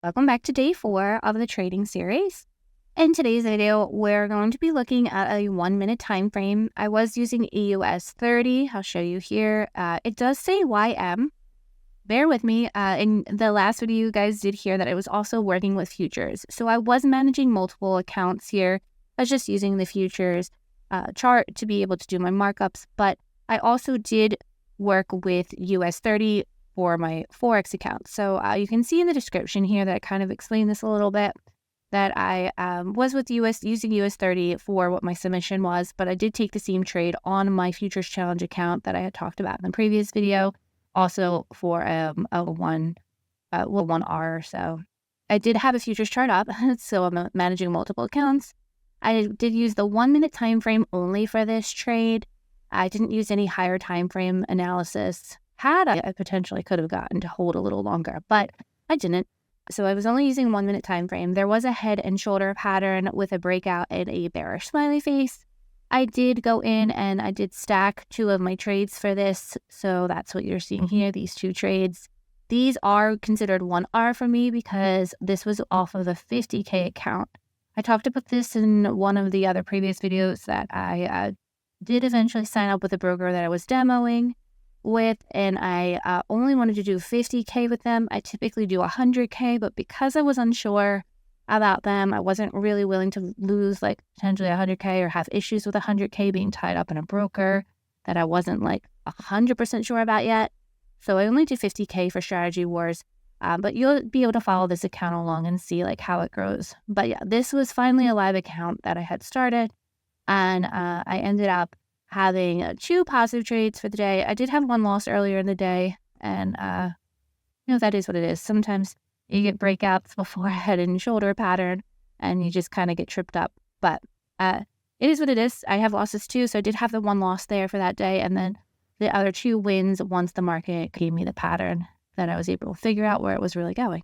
Welcome back to day 4 of the trading series. In today's video, we're going to be looking at a 1-minute time frame. I was using EUS 30. I'll show you here. It does say YM. Bear with me. In the last video, you guys did hear that I was also working with futures. So I was managing multiple accounts here. I was just using the futures chart to be able to do my markups. But I also did work with US 30 for my Forex account. So you can see in the description here that I kind of explained this a little bit, that I was with using US 30 for what my submission was, but I did take the same trade on my futures challenge account that I had talked about in the previous video, also for a 1R or so. I did have a futures chart up, so I'm managing multiple accounts. I did use the 1-minute time frame only for this trade. I didn't use any higher time frame analysis. Had I potentially could have gotten to hold a little longer, but I didn't. So I was only using 1-minute time frame. There was a head and shoulder pattern with a breakout and a bearish smiley face. I did go in and I did stack 2 of my trades for this. So that's what you're seeing here, these 2 trades. These are considered 1R for me because this was off of the 50K account. I talked about this in one of the other previous videos that I did eventually sign up with a broker that I was demoing with, and I only wanted to do 50K with them. I typically do 100K, but because I was unsure about them, I wasn't really willing to lose like potentially 100K or have issues with 100K being tied up in a broker that I wasn't like 100% sure about yet. So I only do 50K for Strategy Wars, but you'll be able to follow this account along and see like how it grows. But yeah, this was finally a live account that I had started, and I ended up having 2 positive trades for the day. I did have 1 loss earlier in the day, and that is what it is. Sometimes you get breakouts before a head and shoulder pattern, and you just kind of get tripped up. But it is what it is. I have losses too, so I did have the 1 loss there for that day, and then the other 2 wins once the market gave me the pattern that I was able to figure out where it was really going.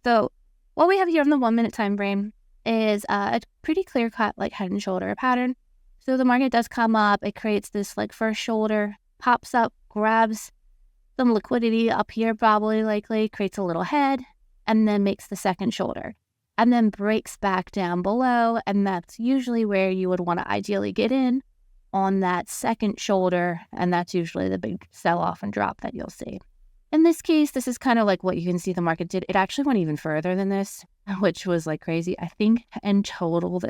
So what we have here on the 1-minute time frame is a pretty clear-cut like head and shoulder pattern. So the market does come up, it creates this like first shoulder, pops up, grabs some liquidity up here probably likely, creates a little head, and then makes the second shoulder, and then breaks back down below, and that's usually where you would want to ideally get in on that second shoulder, and that's usually the big sell-off and drop that you'll see. In this case, this is kind of like what you can see the market did. It actually went even further than this, which was like crazy. I think in total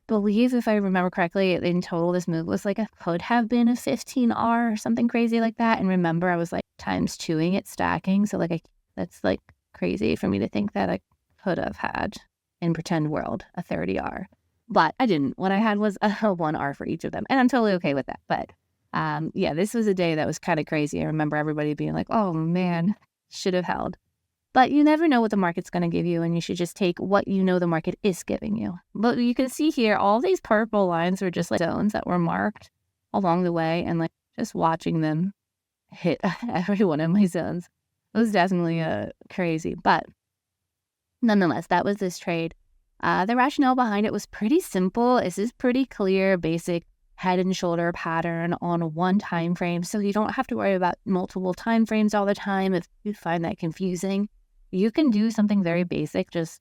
believe if I remember correctly, in total this move was like could have been a 15R or something crazy like that. And remember, I was like times 2ing it, stacking. So like that's like crazy for me to think that I could have had in pretend world a 30R, but I didn't. What I had was a 1R for each of them, and I'm totally okay with that. But yeah, this was a day that was kind of crazy. I remember everybody being like, "Oh man, should have held." But you never know what the market's going to give you, and you should just take what you know the market is giving you. But you can see here, all these purple lines were just like zones that were marked along the way, and like just watching them hit every one of my zones. It was definitely crazy, but nonetheless, that was this trade. The rationale behind it was pretty simple. This is pretty clear, basic head and shoulder pattern on 1 time frame, so you don't have to worry about multiple time frames all the time if you find that confusing. You can do something very basic. This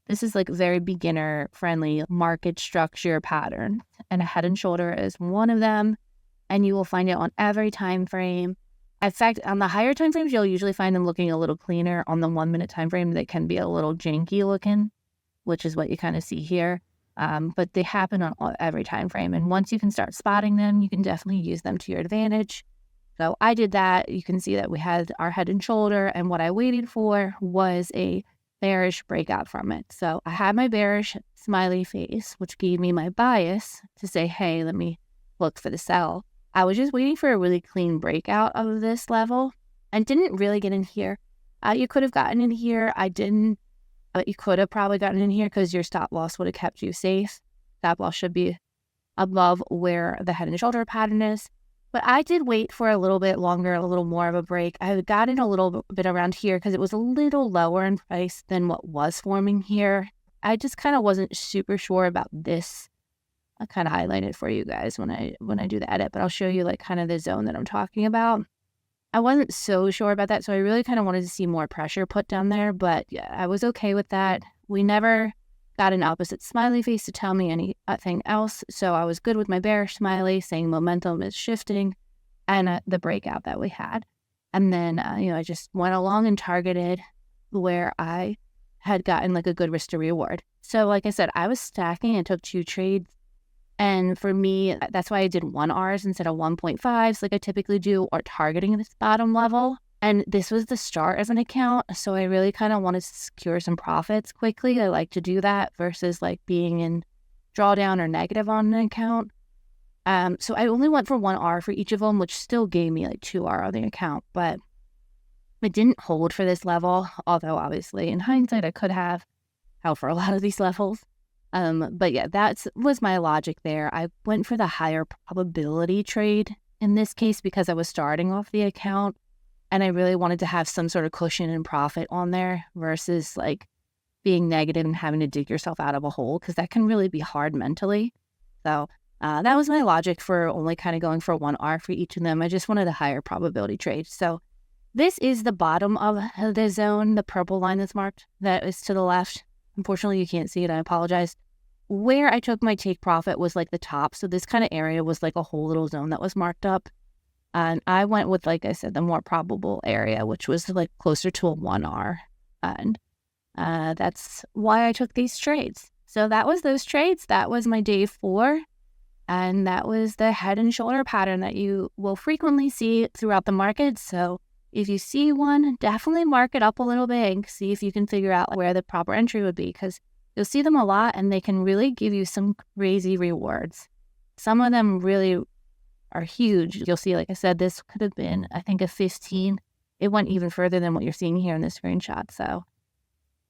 is like very beginner friendly market structure pattern, and a head and shoulder is one of them, and you will find it on every time frame. In fact, on the higher time frames, you'll usually find them looking a little cleaner. On the 1-minute time frame, they can be a little janky looking, which is what you kind of see here. But they happen on every time frame, and once you can start spotting them, you can definitely use them to your advantage. So I did that. You can see that we had our head and shoulder, and what I waited for was a bearish breakout from it. So I had my bearish smiley face, which gave me my bias to say, hey, let me look for the sell. I was just waiting for a really clean breakout of this level and didn't really get in here. You could have gotten in here. I didn't, but you could have probably gotten in here because your stop loss would have kept you safe. Stop loss should be above where the head and shoulder pattern is. But I did wait for a little bit longer, a little more of a break. I got in a little bit around here because it was a little lower in price than what was forming here. I just kind of wasn't super sure about this. I'll kind of highlight it for you guys when I do the edit, but I'll show you like kind of the zone that I'm talking about. I wasn't so sure about that, so I really kind of wanted to see more pressure put down there, but yeah, I was okay with that. We never got an opposite smiley face to tell me anything else, so I was good with my bearish smiley saying momentum is shifting and the breakout that we had. And then, I just went along and targeted where I had gotten like a good risk to reward. So like I said, I was stacking and took 2 trades. And for me, that's why I did 1 Rs instead of 1.5s like I typically do, or targeting this bottom level. And this was the start of an account, so I really kind of wanted to secure some profits quickly. I like to do that versus like being in drawdown or negative on an account. So I only went for 1 R for each of them, which still gave me like 2 R on the account, but it didn't hold for this level, although obviously in hindsight I could have held for a lot of these levels. But yeah, that was my logic there. I went for the higher probability trade in this case because I was starting off the account and I really wanted to have some sort of cushion and profit on there versus like being negative and having to dig yourself out of a hole, because that can really be hard mentally. So that was my logic for only kind of going for 1 R for each of them. I just wanted a higher probability trade. So this is the bottom of the zone, the purple line that's marked that is to the left. Unfortunately, you can't see it. I apologize. Where I took my take profit was like the top. So this kind of area was like a whole little zone that was marked up. And I went with, like I said, the more probable area, which was like closer to a 1 R. And that's why I took these trades. So that was those trades. That was my day 4. And that was the head and shoulder pattern that you will frequently see throughout the market. So if you see one, definitely mark it up a little bit and see if you can figure out where the proper entry would be, because you'll see them a lot and they can really give you some crazy rewards. Some of them really are huge. You'll see, like I said, this could have been, I think, a 15. It went even further than what you're seeing here in this screenshot. So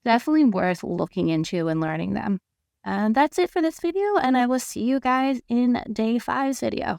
definitely worth looking into and learning them. And that's it for this video, and I will see you guys in day 5's video.